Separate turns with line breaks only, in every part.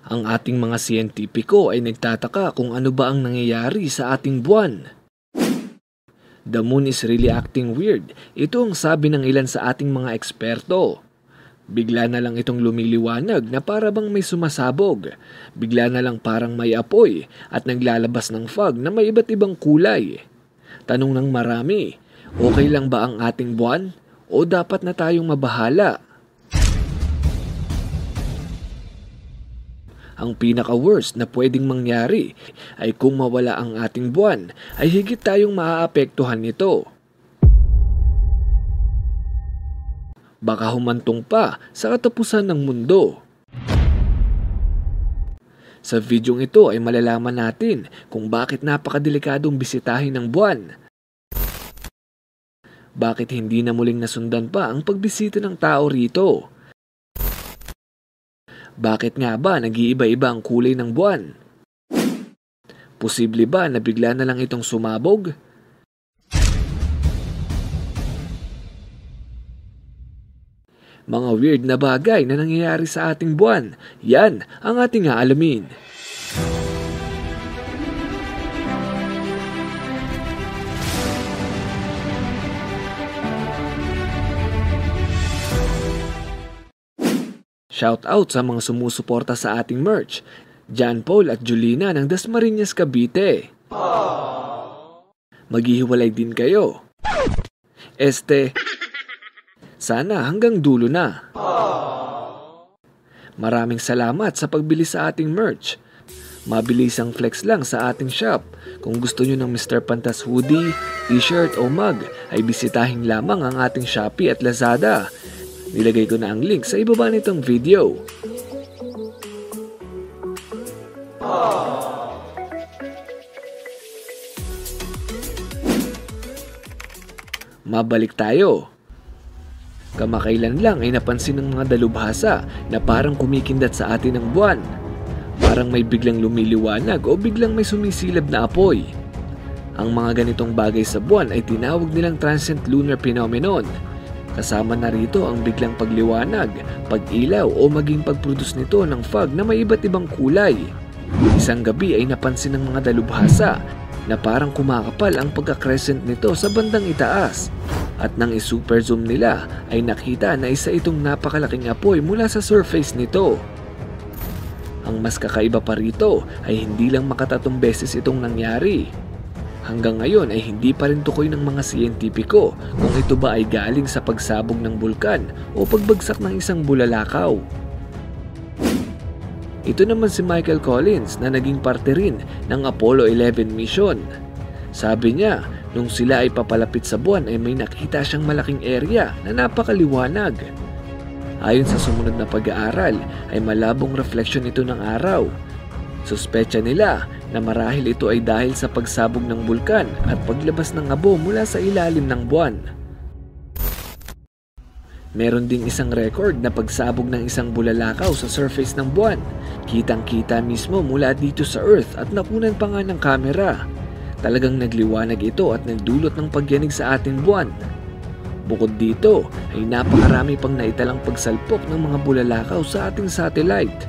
Ang ating mga siyentipiko ay nagtataka kung ano ba ang nangyayari sa ating buwan. The moon is really acting weird. Ito ang sabi ng ilan sa ating mga eksperto. Bigla na lang itong lumiliwanag na para bang may sumasabog. Bigla na lang parang may apoy at naglalabas ng fog na may iba't ibang kulay. Tanong ng marami, okay lang ba ang ating buwan? O dapat na tayong mabahala? Ang pinaka-worst na pwedeng mangyari ay kung mawala ang ating buwan ay higit tayong maaapektuhan nito. Baka humantong pa sa katapusan ng mundo. Sa videong ito ay malalaman natin kung bakit napakadelikadong bisitahin ng buwan. Bakit hindi na muling nasundan pa ang pagbisita ng tao rito? Bakit nga ba nag-iiba-iba ang kulay ng buwan? Posible ba na bigla na lang itong sumabog? Mga weird na bagay na nangyayari sa ating buwan, yan ang ating aalamin. Shout out sa mga sumusuporta sa ating merch, John Paul at Julina ng Dasmariñas, Cavite. Maghihiwalay din kayo. Sana hanggang dulo na. Maraming salamat sa pagbili sa ating merch. Mabilisang flex lang sa ating shop. Kung gusto nyo ng Mr. Pantas hoodie, t-shirt o mug, ay bisitahin lamang ang ating Shopee at Lazada. Nilagay ko na ang link sa ibaba nitong video. Mabalik tayo. Kamakailan lang ay napansin ng mga dalubhasa na parang kumikindat sa atin ang buwan. Parang may biglang lumiliwanag o biglang may sumisilab na apoy. Ang mga ganitong bagay sa buwan ay tinawag nilang transient lunar phenomenon. Kasama na rito ang biglang pagliwanag, pag-ilaw o maging pag-produce nito ng fog na may iba't ibang kulay. Isang gabi ay napansin ng mga dalubhasa na parang kumakapal ang pagka-crescent nito sa bandang itaas. At nang i-super zoom nila ay nakita na isa itong napakalaking apoy mula sa surface nito. Ang mas kakaiba pa rito ay hindi lang makatatong beses itong nangyari. Hanggang ngayon ay hindi pa rin tukoy ng mga siyentipiko kung ito ba ay galing sa pagsabog ng bulkan o pagbagsak ng isang bulalakaw. Ito naman si Michael Collins na naging parte rin ng Apollo 11 mission. Sabi niya, nung sila ay papalapit sa buwan ay may nakita siyang malaking area na napakaliwanag. Ayon sa sumunod na pag-aaral ay malabong refleksyon ito ng araw. Suspecha nila na marahil ito ay dahil sa pagsabog ng bulkan at paglabas ng abo mula sa ilalim ng buwan. Meron ding isang record na pagsabog ng isang bulalakaw sa surface ng buwan. Kitang-kita mismo mula dito sa Earth at nakunan pa nga ng kamera. Talagang nagliwanag ito at nagdulot ng pagyanig sa ating buwan. Bukod dito ay napakarami pang naitalang pagsalpok ng mga bulalakaw sa ating satellite.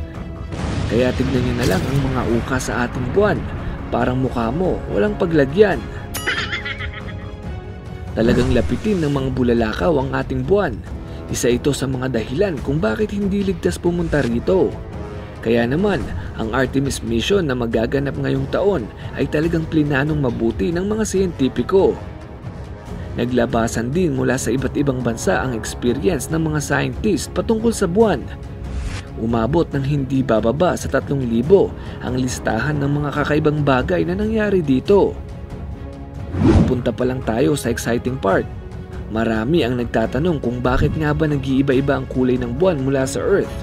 Kaya tignan niyo na lang ang mga uka sa ating buwan. Parang mukha mo, walang paglagyan. Talagang lapitin ng mga bulalakaw ang ating buwan. Isa ito sa mga dahilan kung bakit hindi ligtas pumunta rito. Kaya naman, ang Artemis mission na magaganap ngayong taon ay talagang plinanong mabuti ng mga siyentipiko. Naglabasan din mula sa iba't ibang bansa ang experience ng mga scientist patungkol sa buwan. Umabot ng hindi bababa sa 3,000 ang listahan ng mga kakaibang bagay na nangyari dito. Punta pa lang tayo sa exciting part. Marami ang nagtatanong kung bakit nga ba nag-iiba-iba ang kulay ng buwan mula sa Earth.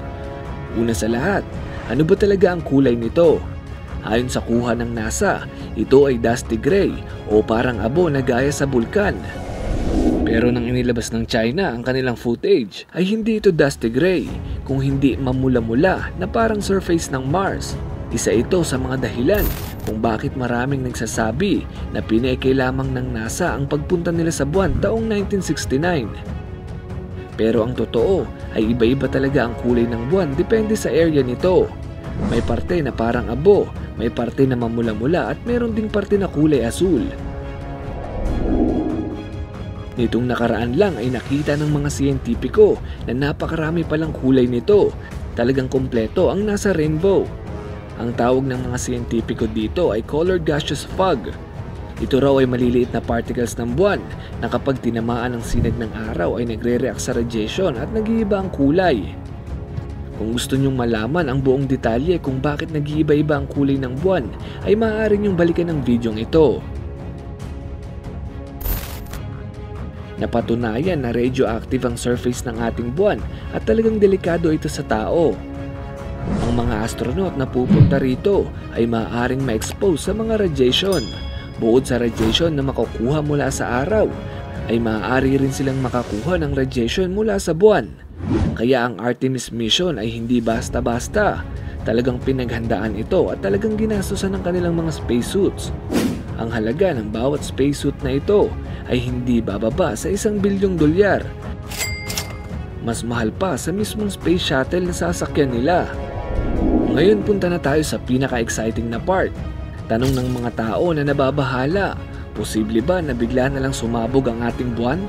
Una sa lahat, ano ba talaga ang kulay nito? Ayon sa kuha ng NASA, ito ay dusty gray o parang abo na gaya sa bulkan. Pero nang inilabas ng China ang kanilang footage ay hindi ito dusty gray, kung hindi mamula-mula na parang surface ng Mars. Isa ito sa mga dahilan kung bakit maraming nagsasabi na pineke lamang ng NASA ang pagpunta nila sa buwan taong 1969. Pero ang totoo ay iba-iba talaga ang kulay ng buwan depende sa area nito. May parte na parang abo, may parte na mamula-mula at meron ding parte na kulay asul. Nitong nakaraan lang ay nakita ng mga siyentipiko na napakarami palang kulay nito. Talagang kompleto ang nasa rainbow. Ang tawag ng mga siyentipiko dito ay colored gaseous fog. Ito raw ay maliliit na particles ng buwan na kapag tinamaan ng sinag ng araw ay nagre-react sa radiation at nag-iiba ang kulay. Kung gusto nyong malaman ang buong detalye kung bakit nag-iiba-iba ang kulay ng buwan, ay maaari nyong balikan ang videong ito. Napatunayan na radioactive ang surface ng ating buwan at talagang delikado ito sa tao. Ang mga astronaut na pupunta rito ay maaaring ma-expose sa mga radiation. Bukod sa radiation na makukuha mula sa araw, ay maaari rin silang makakuha ng radiation mula sa buwan. Kaya ang Artemis mission ay hindi basta-basta. Talagang pinaghandaan ito at talagang ginastusan ng kanilang mga spacesuits. Ang halaga ng bawat spacesuit na ito ay hindi bababa sa $1 bilyong. Mas mahal pa sa mismong space shuttle na sasakyan nila. Ngayon punta na tayo sa pinaka-exciting na part. Tanong ng mga tao na nababahala, posible ba na bigla na lang sumabog ang ating buwan?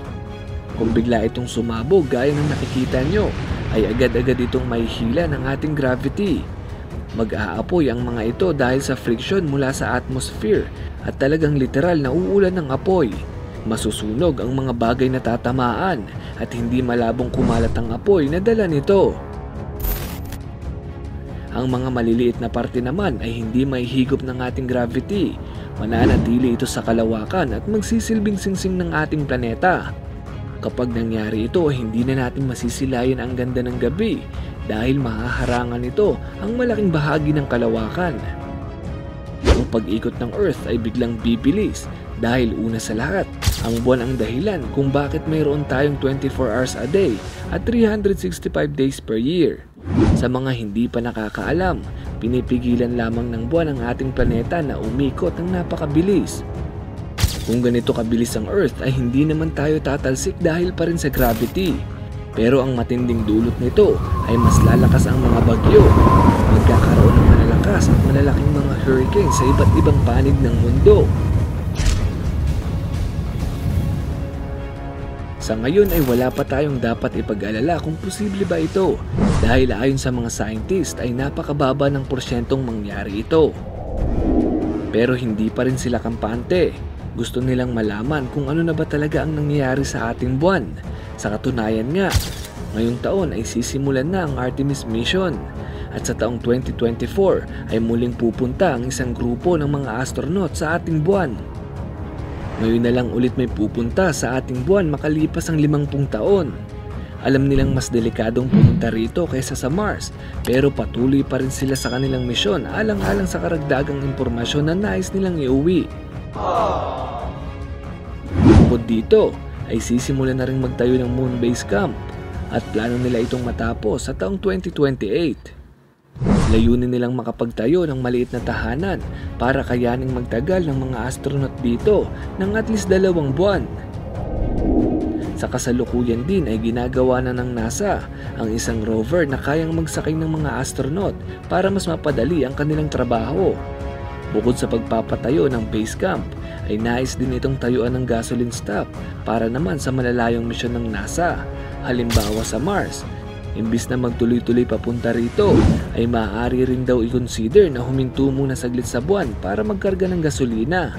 Kung bigla itong sumabog gaya ng nakikita nyo, ay agad-agad itong mahihila ng ating gravity. Mag-aapoy ang mga ito dahil sa friction mula sa atmosphere at talagang literal na uulan ng apoy. Masusunog ang mga bagay na tatamaan at hindi malabong kumalat ang apoy na dala nito. Ang mga maliliit na parte naman ay hindi mahihigop ng ating gravity. Mananatili ito sa kalawakan at magsisilbing singsing ng ating planeta. Kapag nangyari ito, hindi na natin masisilayan ang ganda ng gabi dahil mahaharangan ito ang malaking bahagi ng kalawakan. Ang pag-ikot ng Earth ay biglang bibilis dahil una sa lahat, ang buwan ang dahilan kung bakit mayroon tayong 24 hours a day at 365 days per year. Sa mga hindi pa nakakaalam, pinipigilan lamang ng buwan ang ating planeta na umikot ng napakabilis. Kung ganito kabilis ang Earth ay hindi naman tayo tatalsik dahil pa rin sa gravity. Pero ang matinding dulot nito ay mas lalakas ang mga bagyo. Magkakaroon ng malalakas at malalaking mga hurricane sa iba't ibang panig ng mundo. Sa ngayon ay wala pa tayong dapat ipag-alala kung posible ba ito dahil ayon sa mga scientist ay napakababa ng porsyentong mangyari ito. Pero hindi pa rin sila kampante. Gusto nilang malaman kung ano na ba talaga ang nangyayari sa ating buwan. Sa katunayan nga, ngayong taon ay sisimulan na ang Artemis mission at sa taong 2024 ay muling pupunta ang isang grupo ng mga astronaut sa ating buwan. Ngayon na lang ulit may pupunta sa ating buwan makalipas ang 50 taon. Alam nilang mas delikadong pumunta rito kaysa sa Mars pero patuloy pa rin sila sa kanilang misyon alang-alang sa karagdagang impormasyon na nais nilang iuwi. Bukod dito ay sisimulan na rin magtayo ng moon base camp at plano nila itong matapos sa taong 2028. Layunin nilang makapagtayo ng maliit na tahanan para kayaning magtagal ng mga astronaut dito ng at least 2 buwan. Sa kasalukuyan din ay ginagawa na ng NASA ang isang rover na kayang magsakay ng mga astronaut para mas mapadali ang kanilang trabaho. Bukod sa pagpapatayo ng base camp, ay nais din itong tayuan ng gasoline stop para naman sa malalayong misyon ng NASA. Halimbawa sa Mars, imbis na magtuloy-tuloy papunta rito, ay maaari rin daw i-consider na huminto muna saglit sa buwan para magkarga ng gasolina.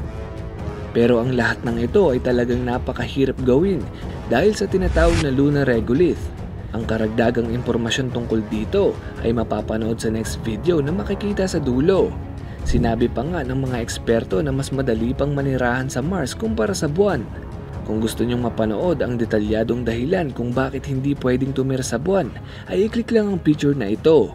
Pero ang lahat ng ito ay talagang napakahirap gawin dahil sa tinatawag na lunar regolith. Ang karagdagang impormasyon tungkol dito ay mapapanood sa next video na makikita sa dulo. Sinabi pa nga ng mga eksperto na mas madali pang manirahan sa Mars kumpara sa buwan. Kung gusto nyong mapanood ang detalyadong dahilan kung bakit hindi pwedeng tumira sa buwan, ay i-click lang ang picture na ito.